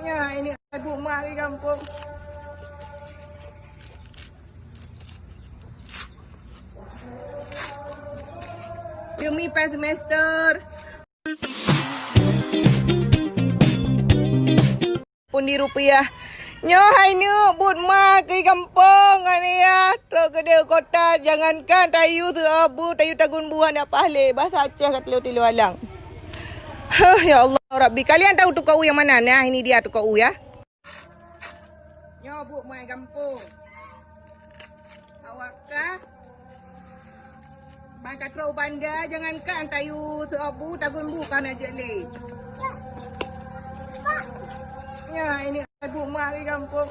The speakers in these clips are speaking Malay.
Ya, ini ibu mak di kampung. Demi PAS semester. Pundi rupiah. Nyo hai nu but mak di kampung ani ya. Terus ke dia kota jangankan tayu tu abu tayu tagun buah nak pahle bahasa Aceh kat tilu alang. Ya Allah Rabbi, kalian tahu tukau yang mana? Nah, ini dia tukau ya. Nyo bu mai kampung. Awakkah Bangkat Rau Banda jangankan tayu seabu tagun bukan aja le. Ya, ini ibu mak di kampung.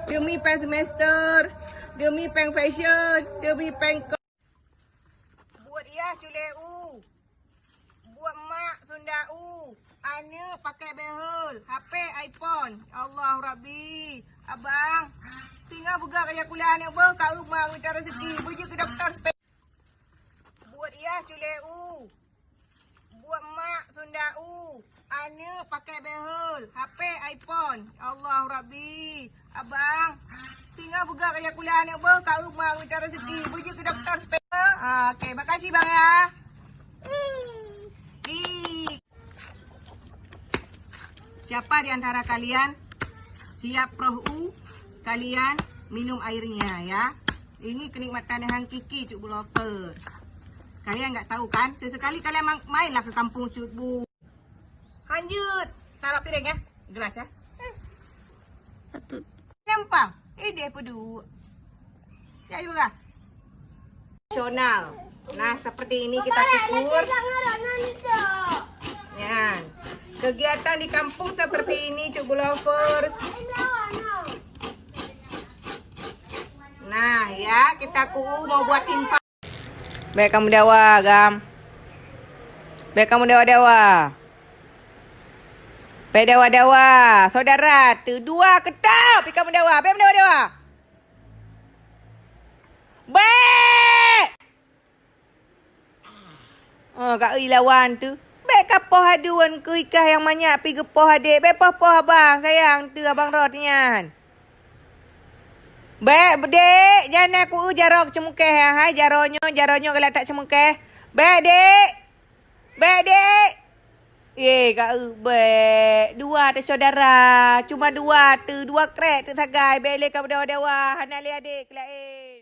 Demi PAS semester, demi peng fashion, demi peng buat ia culeu. Buat mak sundau. Ana pakai behel, HP iPhone. Allah Rabbi. Abang, tinggal buka kaya kuliah ni bah kat rumah minta rezeki. Pergi ke doktor buat ia culeu. Buat mak sundau. Ana pakai behel, HP iPhone. Allah Rabbi. Abang, tinggal buka kaya kuliah ni bah kat rumah minta rezeki. Pergi ke doktor okey, makasih bang ya. Siapa di antara kalian siap rohu kalian minum airnya ya. Ini kenikmatan yang hakiki Cuk Bulover. Kalian nggak tahu kan? Sesekali kalian mainlah ke kampung Cuk Bu. Lanjut. Taruh piring ya. Gelas ya. Satu. Gampang. Dia pedu. Ya juga. Nasional. Nah, seperti ini kita ukur. Ya. Kegiatan di kampung seperti ini Cuk Bulovers. Nah ya, kita mau buat infak. Baik kamu dewa, Gam. Baik kamu dewa-dewa. Baik dewa-dewa. Saudara, tu dua ketap. Baik kamu dewa. Baik dewa-dewa. Baik. Oh, Kak lawan tu. Baik kapoh aduan ke ikah yang banyak pergi gepoh adik. Baik poh abang. Sayang tu abang rotnya. Baik dek. Jangan aku jarok cemukeh. Hai jaronyo kalau tak cemukeh. Baik dek. Baik dek. Kak baik. Dua tu saudara. Cuma dua tu. Dua krek tu sagai. Baik le kamu dewa-dewa. Anak le adik. Kelain.